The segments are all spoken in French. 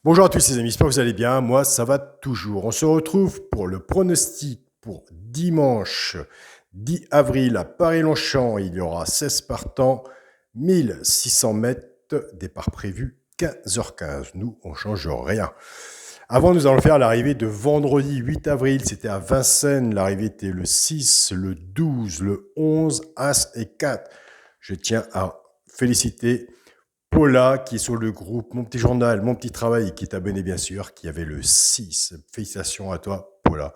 Bonjour à tous les amis, j'espère que vous allez bien. Moi, ça va toujours. On se retrouve pour le pronostic pour dimanche 10 avril à Paris-Longchamp. Il y aura 16 partants, 1600 mètres, départ prévu 15h15. Nous, on ne change rien. Avant, nous allons faire l'arrivée de vendredi 8 avril. C'était à Vincennes. L'arrivée était le 6, le 12, le 11, As et 4. Je tiens à féliciter Paula, qui est sur le groupe Mon Petit Journal, Mon Petit Travail, qui est abonné bien sûr, qui avait le 6. Félicitations à toi, Paula.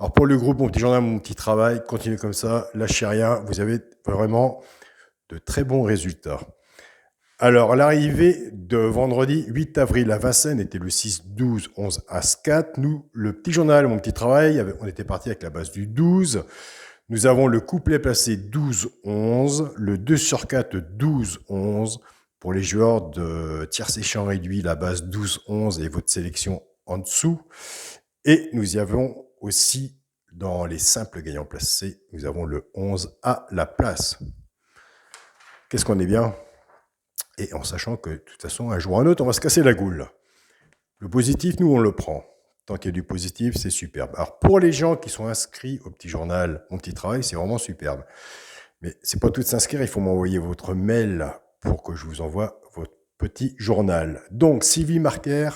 Alors pour le groupe Mon Petit Journal, Mon Petit Travail, continuez comme ça, lâchez rien, vous avez vraiment de très bons résultats. Alors l'arrivée de vendredi 8 avril à Vincennes était le 6, 12, 11, As 4. Nous, le Petit Journal, Mon Petit Travail, on était parti avec la base du 12. Nous avons le couplet placé 12-11, le 2 sur 4 12-11. Pour les joueurs de tiercé champ réduit, la base 12-11 et votre sélection en dessous. Et nous y avons aussi, dans les simples gagnants placés, nous avons le 11 à la place. Qu'est-ce qu'on est bien? Et en sachant que, de toute façon, un jour ou un autre, on va se casser la goule. Le positif, nous, on le prend. Tant qu'il y a du positif, c'est superbe. Alors, pour les gens qui sont inscrits au Petit Journal, Mon Petit Travail, c'est vraiment superbe. Mais c'est pas tout de s'inscrire, il faut m'envoyer votre mail pour que je vous envoie votre petit journal. Donc, Sylvie Marquer,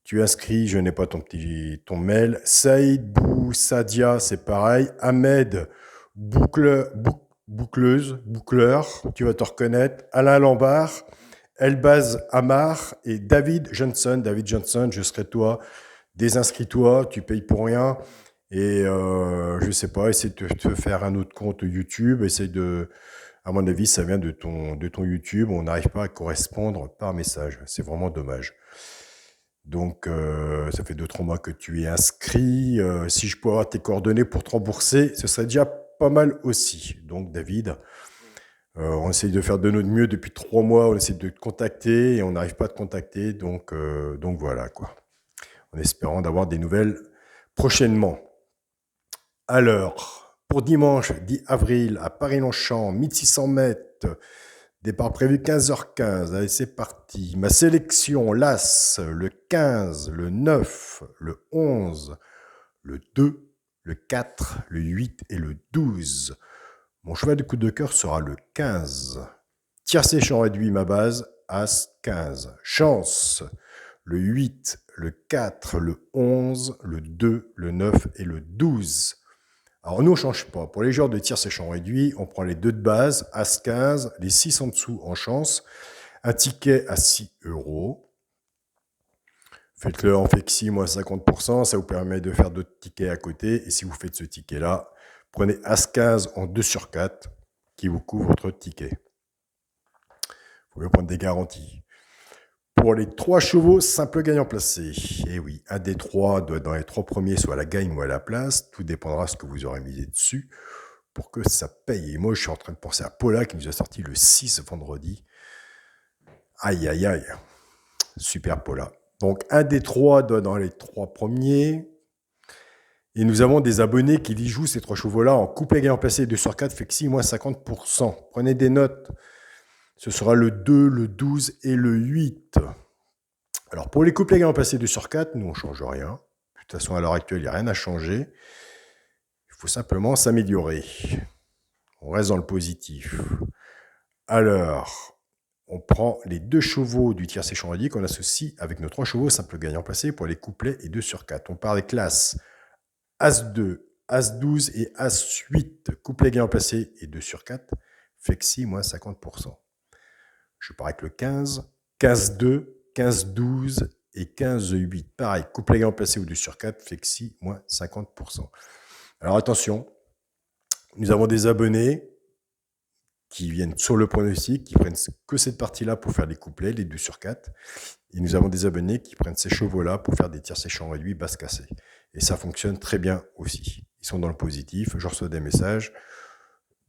tu es inscrit, je n'ai pas ton mail. Saïd Bou Sadia, c'est pareil. Ahmed Boucleur, tu vas te reconnaître. Alain Lambert, Elbaz Amar et David Johnson. David Johnson, je serai toi. Désinscris-toi, tu payes pour rien. Et je sais pas, essaie de te faire un autre compte YouTube. Essaie de, à mon avis, ça vient de ton YouTube. On n'arrive pas à correspondre par message. C'est vraiment dommage. Donc, ça fait 2-3 mois que tu es inscrit. Si je peux avoir tes coordonnées pour te rembourser, ce serait déjà pas mal aussi. Donc, David, on essaye de faire de notre mieux depuis 3 mois. On essaie de te contacter et on n'arrive pas à te contacter. Donc voilà, quoi. En espérant d'avoir des nouvelles prochainement. Alors, pour dimanche 10 avril à Paris-Longchamp, 1600 mètres, départ prévu 15h15. Allez, c'est parti. Ma sélection, l'As, le 15, le 9, le 11, le 2, le 4, le 8 et le 12. Mon cheval de coup de cœur sera le 15. Tiercé champ réduit, ma base, As 15. Chance, le 8, le 4, le 11, le 2, le 9 et le 12. Alors nous, on ne change pas. Pour les joueurs de tiercé champ réduit, on prend les 2 de base, As 15, les 6 en dessous en chance, un ticket à 6 €. Faites-le en flexi, moins 50%, ça vous permet de faire d'autres tickets à côté. Et si vous faites ce ticket-là, prenez As 15 en 2 sur 4 qui vous couvre votre ticket. Vous pouvez prendre des garanties. Pour les 3 chevaux, simple gagnant placé. Et oui, un des 3 doit être dans les 3 premiers, soit à la gagne ou à la place. Tout dépendra de ce que vous aurez misé dessus pour que ça paye. Et moi, je suis en train de penser à Paula qui nous a sorti le 6 vendredi. Aïe, aïe, aïe. Super Paula. Donc, un des 3 doit dans les 3 premiers. Et nous avons des abonnés qui y jouent ces 3 chevaux-là en couplet gagnant placé 2 sur 4, flexi, moins 50%. Prenez des notes. Ce sera le 2, le 12 et le 8. Alors, pour les couplets gagnants placés 2 sur 4, nous, on ne change rien. De toute façon, à l'heure actuelle, il n'y a rien à changer. Il faut simplement s'améliorer. On reste dans le positif. Alors, on prend les 2 chevaux du tiercé champ réduit qu'on associe avec nos 3 chevaux simple gagnant placés pour les couplets et 2 sur 4. On part avec l'As, As2, As12 et As8. Couplet gagnant placé et 2 sur 4. Flexi, moins 50%. Je pars avec le 15, 15-2, 15-12 et 15-8. Pareil, couplet gagnant placé ou 2 sur 4, flexi, moins 50%. Alors attention, nous avons des abonnés qui viennent sur le pronostic, qui prennent que cette partie-là pour faire les couplets, les 2 sur 4. Et nous avons des abonnés qui prennent ces chevaux-là pour faire des tiercés champ réduits, basse cassée. Et ça fonctionne très bien aussi. Ils sont dans le positif, je reçois des messages.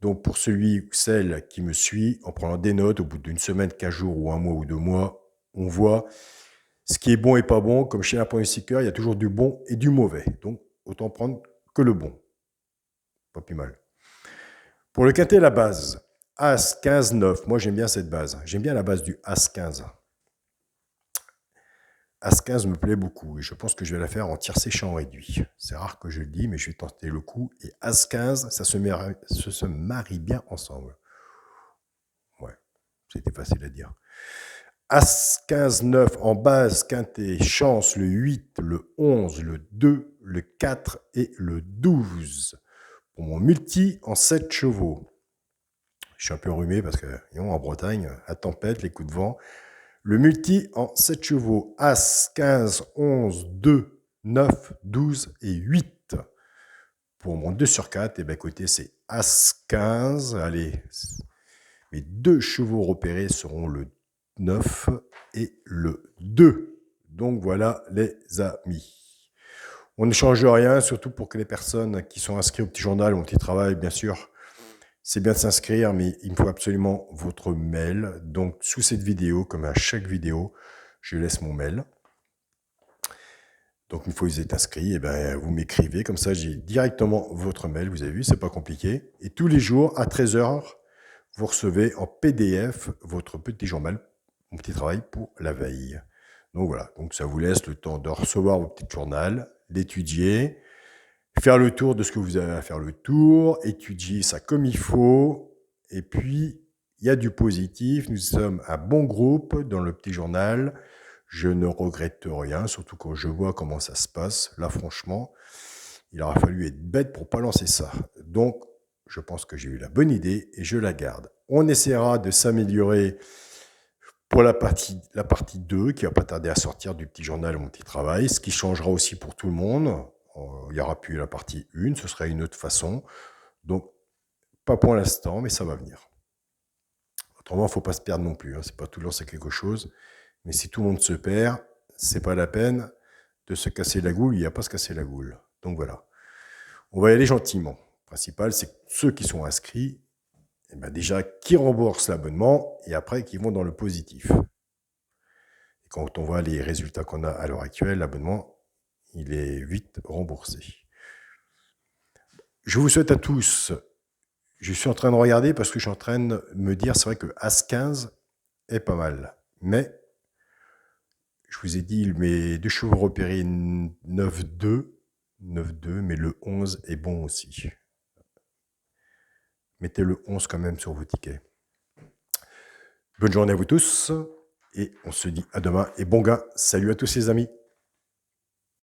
Donc, pour celui ou celle qui me suit, en prenant des notes, au bout d'une semaine, 15 jours ou 1 mois ou 2 mois, on voit ce qui est bon et pas bon. Comme chez un pronostiqueur, il y a toujours du bon et du mauvais. Donc, autant prendre que le bon. Pas plus mal. Pour le quintet, la base. As 15-9. Moi, j'aime bien cette base. J'aime bien la base du As 15. As-15 me plaît beaucoup et je pense que je vais la faire en tiercé champ réduit. C'est rare que je le dis, mais je vais tenter le coup. Et As-15, ça se marie bien ensemble. Ouais, c'était facile à dire. As-15-9 en base, quintet, chance, le 8, le 11, le 2, le 4 et le 12. Pour mon multi en 7 chevaux. Je suis un peu enrhumé parce que, en Bretagne, la tempête, les coups de vent. Le multi en 7 chevaux, As, 15, 11, 2, 9, 12 et 8. Pour mon 2 sur 4, et bien écoutez, c'est As 15. Allez, mes 2 chevaux repérés seront le 9 et le 2. Donc voilà les amis. On ne change rien, surtout pour que les personnes qui sont inscrites au petit journal, au petit travail, bien sûr, c'est bien de s'inscrire, mais il me faut absolument votre mail. Donc, sous cette vidéo, comme à chaque vidéo, je laisse mon mail. Donc, une fois que vous êtes inscrit, vous m'écrivez. Comme ça, j'ai directement votre mail. Vous avez vu, c'est pas compliqué. Et tous les jours, à 13 h, vous recevez en PDF votre petit journal, mon petit travail pour la veille. Donc, voilà. Donc, ça vous laisse le temps de recevoir votre petit journal, d'étudier, faire le tour de ce que vous avez à faire le tour, étudier ça comme il faut, et puis il y a du positif, nous sommes un bon groupe dans le petit journal, je ne regrette rien, surtout quand je vois comment ça se passe, là franchement, il aura fallu être bête pour pas lancer ça. Donc, je pense que j'ai eu la bonne idée et je la garde. On essaiera de s'améliorer pour la partie 2, qui va pas tarder à sortir du petit journal Mon Petit Travail, ce qui changera aussi pour tout le monde. Il n'y aura plus la partie 1, ce sera une autre façon. Donc, pas pour l'instant, mais ça va venir. Autrement, il ne faut pas se perdre non plus. C'est pas tout le temps c'est quelque chose. Mais si tout le monde se perd, c'est pas la peine de se casser la goule. Il n'y a pas à se casser la goule. Donc voilà. On va y aller gentiment. Le principal, c'est que ceux qui sont inscrits, déjà, qui remboursent l'abonnement et après, qui vont dans le positif. Et quand on voit les résultats qu'on a à l'heure actuelle, l'abonnement, il est vite remboursé. Je vous souhaite à tous, je suis en train de regarder parce que je suis en train de me dire, c'est vrai que As-15 est pas mal. Mais, je vous ai dit, mes 2 chevaux repérés 9-2, mais le 11 est bon aussi. Mettez le 11 quand même sur vos tickets. Bonne journée à vous tous et on se dit à demain. Et bon gars, salut à tous les amis.